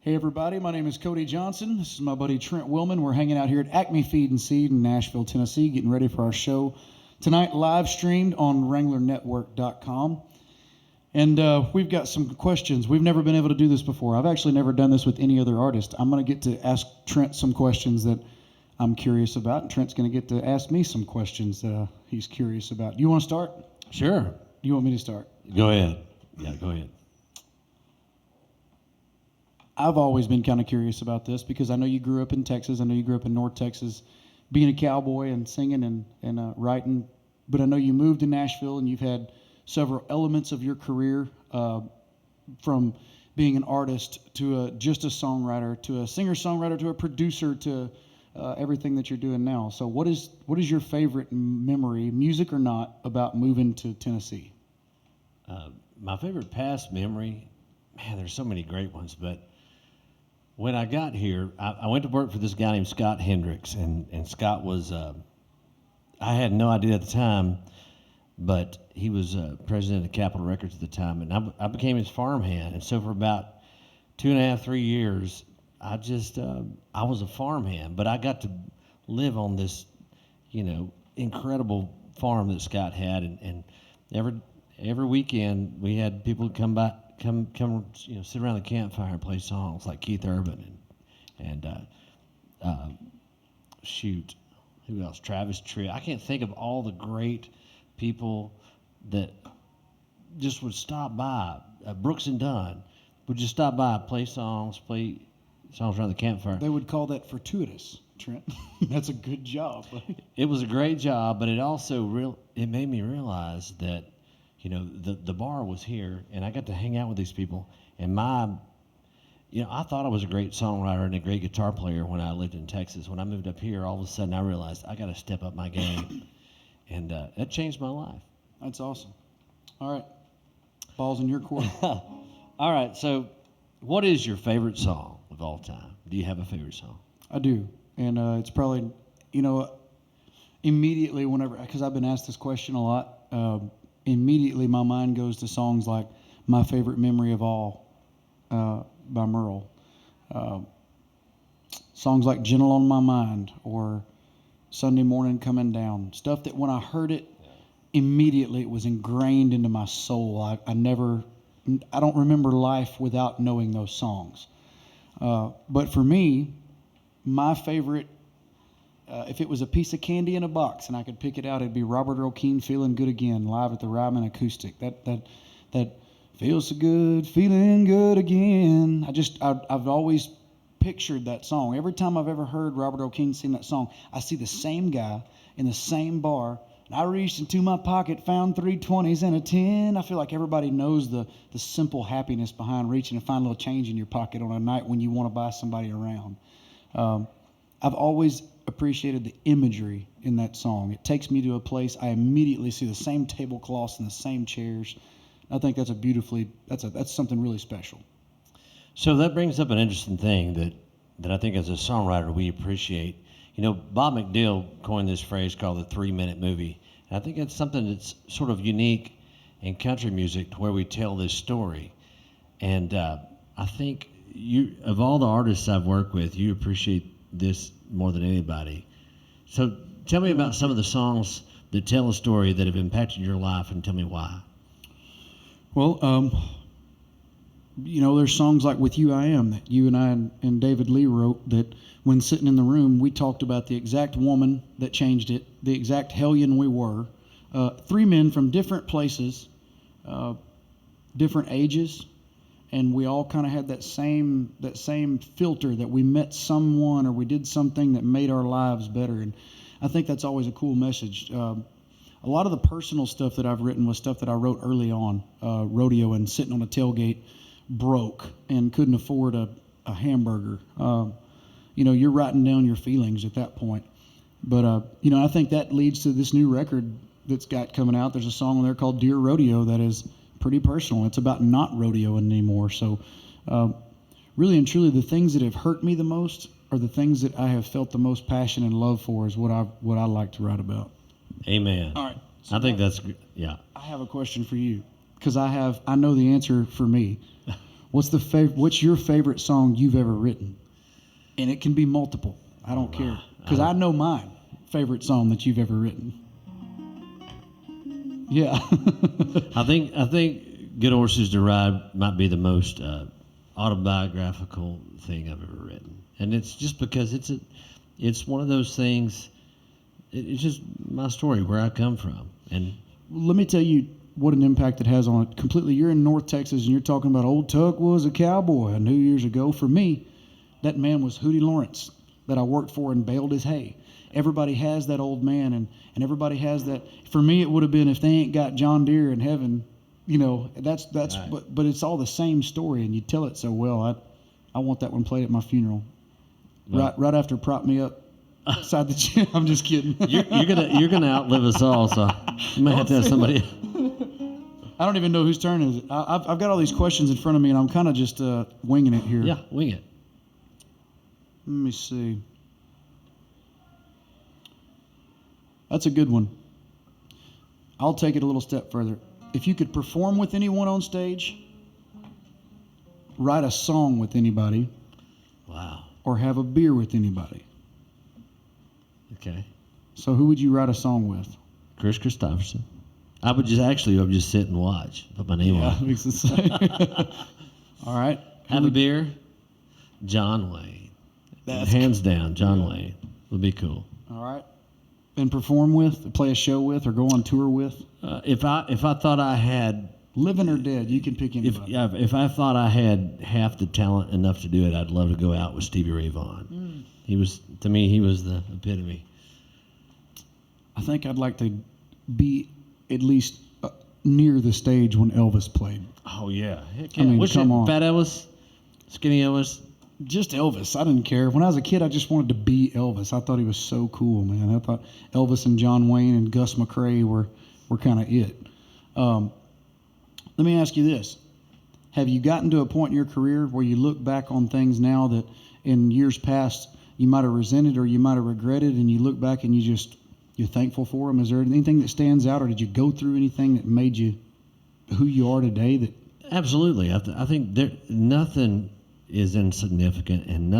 Hey everybody, my name is Cody Johnson. This is my buddy Trent Willmon. We're hanging out here at ACME Feed and Seed in Nashville, Tennessee, getting ready for our show tonight, live streamed on WranglerNetwork.com. And we've got some questions. We've never been able to do this before. I've actually never done this with any other artist. I'm going to get to ask Trent some questions that I'm curious about, and Trent's going to get to ask me some questions that he's curious about. You want to start? Sure. You want me to start? Go ahead. Yeah, go ahead. I've always been kind of curious about this because I know you grew up in Texas. I know you grew up in North Texas, being a cowboy and singing and writing. But I know you moved to Nashville and you've had several elements of your career, from being an artist to just a songwriter to a singer-songwriter to a producer to everything that you're doing now. So what is your favorite memory, music or not, about moving to Tennessee? My favorite past memory, man, there's so many great ones, but when I got here, I went to work for this guy named Scott Hendricks, and Scott was, I had no idea at the time, but he was president of Capitol Records at the time, and I became his farmhand. And so for about 2.5, 3 years, I was a farmhand, but I got to live on this, incredible farm that Scott had, and every weekend we had people come by, sit around the campfire and play songs like Keith Urban and who else? Travis Tritt. I can't think of all the great people that just would stop by. Brooks and Dunn would just stop by, play songs around the campfire. They would call that fortuitous, Trent. That's a good job. It was a great job, but it also it made me realize that the bar was here, and I got to hang out with these people. And I thought I was a great songwriter and a great guitar player when I lived in Texas. When I moved up here, all of a sudden I realized I got to step up my game, and that changed my life. That's awesome. All right, ball's in your court. All right, so what is your favorite song of all time? Do you have a favorite song? I do, and it's probably, immediately because I've been asked this question a lot. Immediately my mind goes to songs like My Favorite Memory of All by Merle. Songs like Gentle on My Mind or Sunday Morning Coming Down. Stuff that when I heard it, immediately it was ingrained into my soul. I don't remember life without knowing those songs. But for me, my favorite, if it was a piece of candy in a box and I could pick it out, it'd be Robert Earl Keen, Feeling Good Again, live at the Ryman Acoustic. That feels so good, feeling good again. I've always pictured that song. Every time I've ever heard Robert Earl Keen sing that song, I see the same guy in the same bar. And I reached into my pocket, found 320s and a 10. I feel like everybody knows the simple happiness behind reaching to find a little change in your pocket on a night when you want to buy somebody around. I've always appreciated the imagery in that song. It takes me to a place I immediately see the same tablecloths and the same chairs. I think that's something really special. So that brings up an interesting thing that I think as a songwriter we appreciate. Bob McDill coined this phrase called the 3-minute movie. And I think it's something that's sort of unique in country music to where we tell this story. And I think of all the artists I've worked with, you appreciate this more than anybody. So tell me about some of the songs that tell a story that have impacted your life, and tell me why. Well, there's songs like With You I Am that you and I and David Lee wrote that when sitting in the room, we talked about the exact woman that changed it, the exact hellion we were. 3 men from different places, different ages, and we all kind of had that same filter that we met someone or we did something that made our lives better. And I think that's always a cool message. A lot of the personal stuff that I've written was stuff that I wrote early on, Rodeo and sitting on a tailgate, broke and couldn't afford a hamburger. You're writing down your feelings at that point. But, I think that leads to this new record that's got coming out. There's a song on there called Dear Rodeo that is pretty personal. It's about not rodeoing anymore. So really and truly, the things that have hurt me the most are the things that I have felt the most passion and love for is what I like to write about. Amen. All right. So I think that's, yeah. I have a question for you because I know the answer for me. What's your favorite song you've ever written? And it can be multiple. I don't care. Because I know mine. Favorite song that you've ever written. Yeah. I think Good Horses to Ride might be the most autobiographical thing I've ever written, and it's just because it's one of those things. It's just my story, where I come from, and let me tell you what an impact it has on it completely. You're in North Texas, and you're talking about old Tuck was a cowboy. I knew years ago. For me, that man was Hootie Lawrence that I worked for and baled his hay. Everybody has that old man, and everybody has that. For me, it would have been if they ain't got John Deere in heaven, that's right. but it's all the same story, and you tell it so well. I want that one played at my funeral. Well, right after Prop Me Up outside the gym. I'm just kidding. you're gonna outlive us all, so you might have to have somebody. I don't even know whose turn is it. I've got all these questions in front of me, and I'm kind of just winging it here. Yeah, wing it. Let me see. That's a good one. I'll take it a little step further. If you could perform with anyone on stage, write a song with anybody, Wow. or have a beer with anybody. Okay. So who would you write a song with? Chris Christopherson. I would just sit and watch. Put my name on it. Makes it say. All right. Have a beer. John Wayne. Hands down, John Wayne would be cool. All right. And perform with, play a show with, or go on tour with? If I thought I had living or dead, you can pick anybody. if I thought I had half the talent enough to do it, I'd love to go out with Stevie Ray Vaughan. He was the epitome. I think I'd like to be at least near the stage when Elvis played. Oh yeah. Heck I mean, come on. Fat Elvis, Skinny Elvis. Just Elvis. I didn't care. When I was a kid, I just wanted to be Elvis. I thought he was so cool, man. I thought Elvis and John Wayne and Gus McCrae were kind of it. Let me ask you this. Have you gotten to a point in your career where you look back on things now that in years past you might have resented or you might have regretted, and you look back and you're thankful for them? Is there anything that stands out, or did you go through anything that made you who you are today? Absolutely. I think nothing is insignificant, and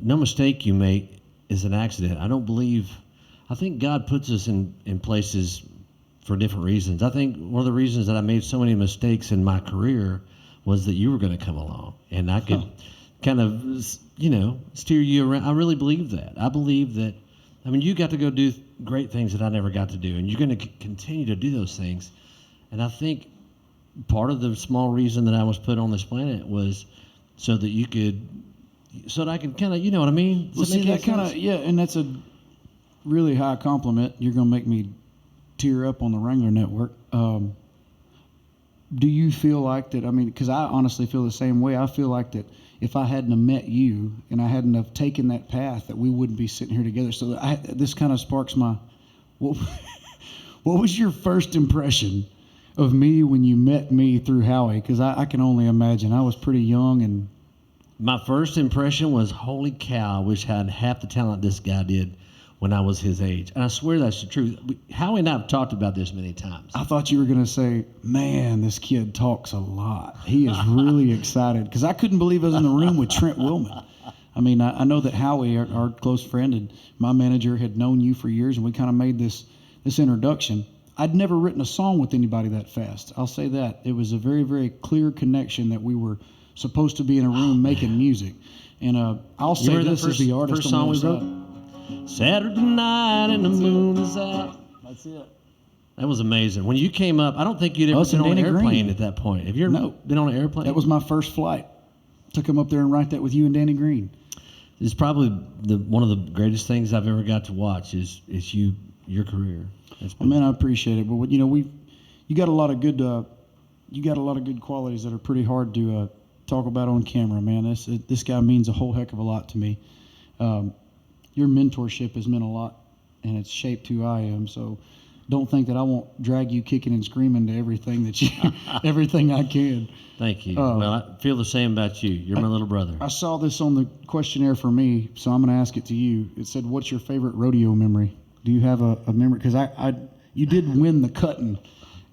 no mistake you make is an accident. I think God puts us in places for different reasons. I think one of the reasons that I made so many mistakes in my career was that you were going to come along, and I could kind of, steer you around. I really believe that. I believe that, you got to go do great things that I never got to do, and you're going to continue to do those things. And I think part of the small reason that I was put on this planet was so that I could kind of, you know what I mean? Well, see, that kind of, yeah, and that's a really high compliment. You're going to make me tear up on the Wrangler Network. Do you feel like that? Because I honestly feel the same way. I feel like that if I hadn't have met you and I hadn't have taken that path, that we wouldn't be sitting here together. So this kind of sparks my, what was your first impression of me when you met me through Howie? Because I can only imagine. I was pretty young, and my first impression was, holy cow, I wish I had half the talent this guy did when I was his age. And I swear that's the truth. Howie and I have talked about this many times. I thought you were going to say, man, this kid talks a lot. He is really excited. Because I couldn't believe I was in the room with Trent Willmon. I know that Howie, our close friend and my manager, had known you for years, and we kind of made this introduction. I'd never written a song with anybody that fast. I'll say that. It was a very, very clear connection that we were supposed to be in a room making music. And I'll say this as the artist. First song we wrote? Saturday night and the moon is out. That's it. That was amazing. When you came up, I don't think you'd ever been on an airplane at that point. Have you ever been on an airplane? That was my first flight. Took him up there and write that with you and Danny Green. It's probably one of the greatest things I've ever got to watch is your career. Man, I appreciate it. But you got a lot of good qualities that are pretty hard to talk about on camera, man. This guy means a whole heck of a lot to me. Your mentorship has meant a lot, and it's shaped who I am. So don't think that I won't drag you kicking and screaming to everything everything I can. Thank you. Well, I feel the same about you. You're my little brother. I saw this on the questionnaire for me, so I'm going to ask it to you. It said, what's your favorite rodeo memory? Do you have a memory? Because you did win the cutting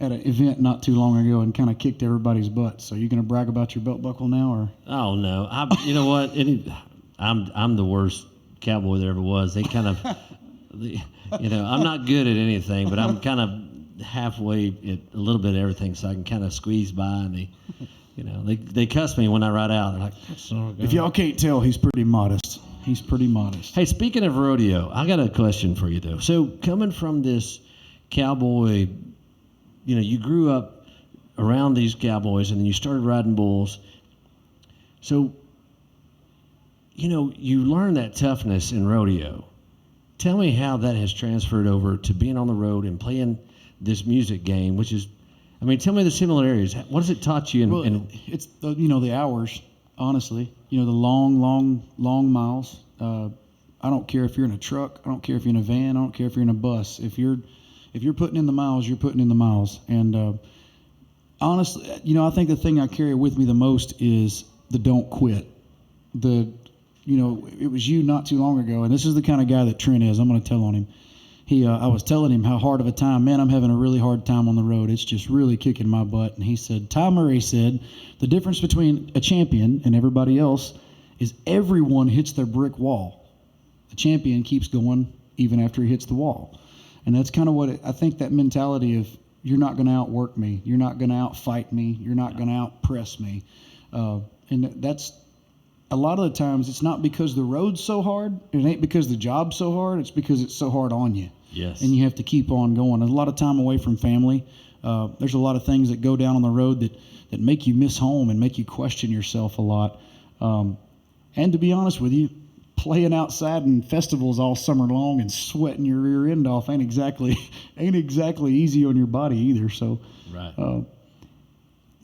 at an event not too long ago and kind of kicked everybody's butt. So you going to brag about your belt buckle now, or? Oh no, you know what? I'm the worst cowboy there ever was. They kind of, I'm not good at anything, but I'm kind of halfway at a little bit of everything, so I can kind of squeeze by. And they cuss me when I ride out. They're like, if y'all can't tell, he's pretty modest. He's pretty modest. Hey, speaking of rodeo, I got a question for you though. So coming from this cowboy, you grew up around these cowboys, and then you started riding bulls. So, you learned that toughness in rodeo. Tell me how that has transferred over to being on the road and playing this music game, which is, tell me the similarities. What has it taught you? It's the hours, honestly. The long miles. I don't care if you're in a truck. I don't care if you're in a van. I don't care if you're in a bus. If you're putting in the miles, you're putting in the miles. And honestly, I think the thing I carry with me the most is the don't quit. It was you not too long ago, and this is the kind of guy that Trent is. I'm going to tell on him. I was telling him how hard of a time, man, I'm having a really hard time on the road. It's just really kicking my butt. And he said, Ty Murray said, the difference between a champion and everybody else is everyone hits their brick wall. The champion keeps going even after he hits the wall. And that's kind of what I think, that mentality of, you're not going to outwork me. You're not going to outfight me. You're not going to outpress me. And that's, a lot of the times, it's not because the road's so hard. It ain't because the job's so hard. It's because it's so hard on you. Yes. And you have to keep on going. There's a lot of time away from family. There's a lot of things that go down on the road that make you miss home and make you question yourself a lot. And to be honest with you, playing outside in festivals all summer long and sweating your rear end off ain't exactly easy on your body either. So right.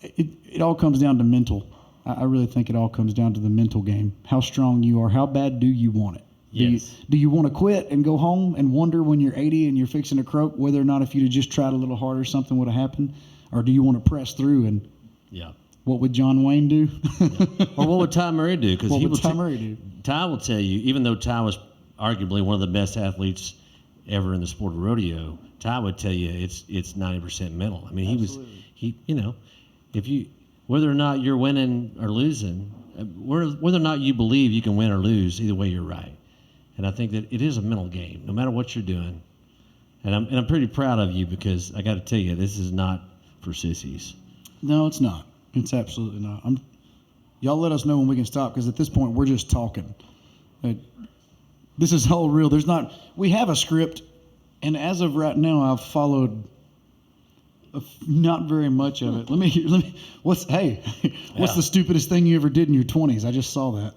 It all comes down to mental. I really think it all comes down to the mental game. How strong you are. How bad do you want it? Yes. Do you want to quit and go home and wonder when you're 80 and you're fixing to croak whether or not if you'd have just tried a little harder something would have happened? Or do you want to press through and what would John Wayne do? Or what would Ty Murray do? What would Ty Murray do? Ty will tell you, even though Ty was arguably one of the best athletes ever in the sport of rodeo, Ty would tell you it's 90% mental. Absolutely. If you, whether or not you're winning or losing, whether or not you believe you can win or lose, either way you're right. And I think that it is a mental game, no matter what you're doing. And I'm pretty proud of you, because I got to tell you, this is not for sissies. No, it's not. It's absolutely not. Y'all let us know when we can stop, because at this point we're just talking. This is all real. We have a script, and as of right now, I've followed not very much of it. Let me. What's the stupidest thing you ever did in your 20s? I just saw that.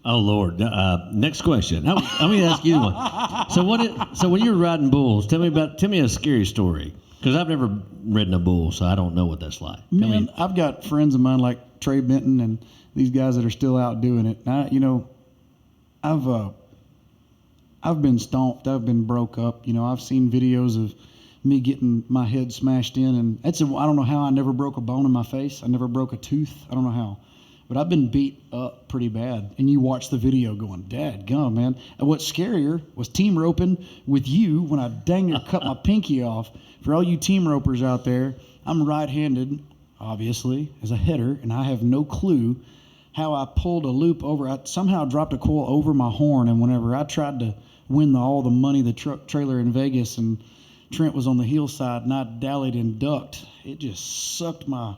Oh Lord! Next question. Let me ask you one. So when you're riding bulls, tell me a scary story, because I've never ridden a bull, so I don't know what that's like. Man, I've got friends of mine like Trey Benton and these guys that are still out doing it. I've been stomped. I've been broke up. I've seen videos of me getting my head smashed in, and I don't know how I never broke a bone in my face. I never broke a tooth. I don't know how. But I've been beat up pretty bad. And you watch the video going, dadgum, man. And what's scarier was team roping with you when I dang near cut my pinky off. For all you team ropers out there, I'm right-handed, obviously, as a header, and I have no clue how I pulled a loop over. I somehow dropped a coil over my horn, and whenever I tried to win all the money, the truck trailer in Vegas, and Trent was on the heel side, and I dallied and ducked, it just sucked my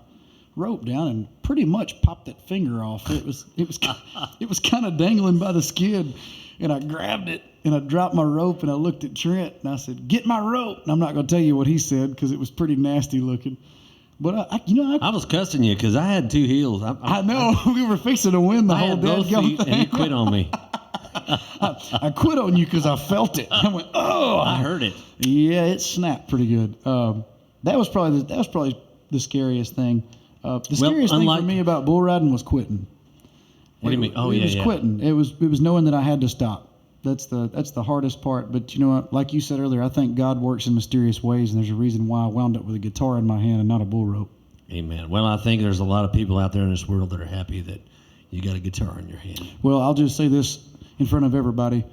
rope down and pretty much popped that finger off. It was kind of dangling by the skid, and I grabbed it and I dropped my rope and I looked at Trent and I said, "Get my rope." And I'm not going to tell you what he said because it was pretty nasty looking. But I was cussing you because I had two heels. I know we were fixing to win the whole damn thing, and you quit on me. I quit on you because I felt it. I went, oh! I heard it. Yeah, it snapped pretty good. That was probably the scariest thing. The scariest thing for me about bull riding was quitting. What do you mean? Oh, it was quitting. It was knowing that I had to stop. That's the hardest part. But you know what? Like you said earlier, I think God works in mysterious ways, and there's a reason why I wound up with a guitar in my hand and not a bull rope. Amen. Well, I think there's a lot of people out there in this world that are happy that you got a guitar in your hand. Well, I'll just say this in front of everybody.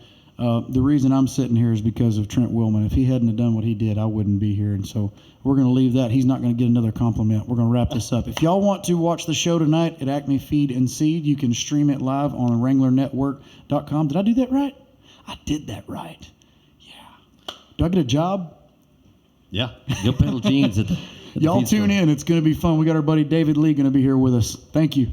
The reason I'm sitting here is because of Trent Willmon. If he hadn't have done what he did, I wouldn't be here. And so we're going to leave that. He's not going to get another compliment. We're going to wrap this up. If y'all want to watch the show tonight at Acme Feed and Seed, you can stream it live on WranglerNetwork.com. Did I do that right? I did that right. Yeah. Do I get a job? Yeah. Go pedal jeans at the Y'all feed tune store. in. It's going to be fun. We got our buddy David Lee going to be here with us. Thank you.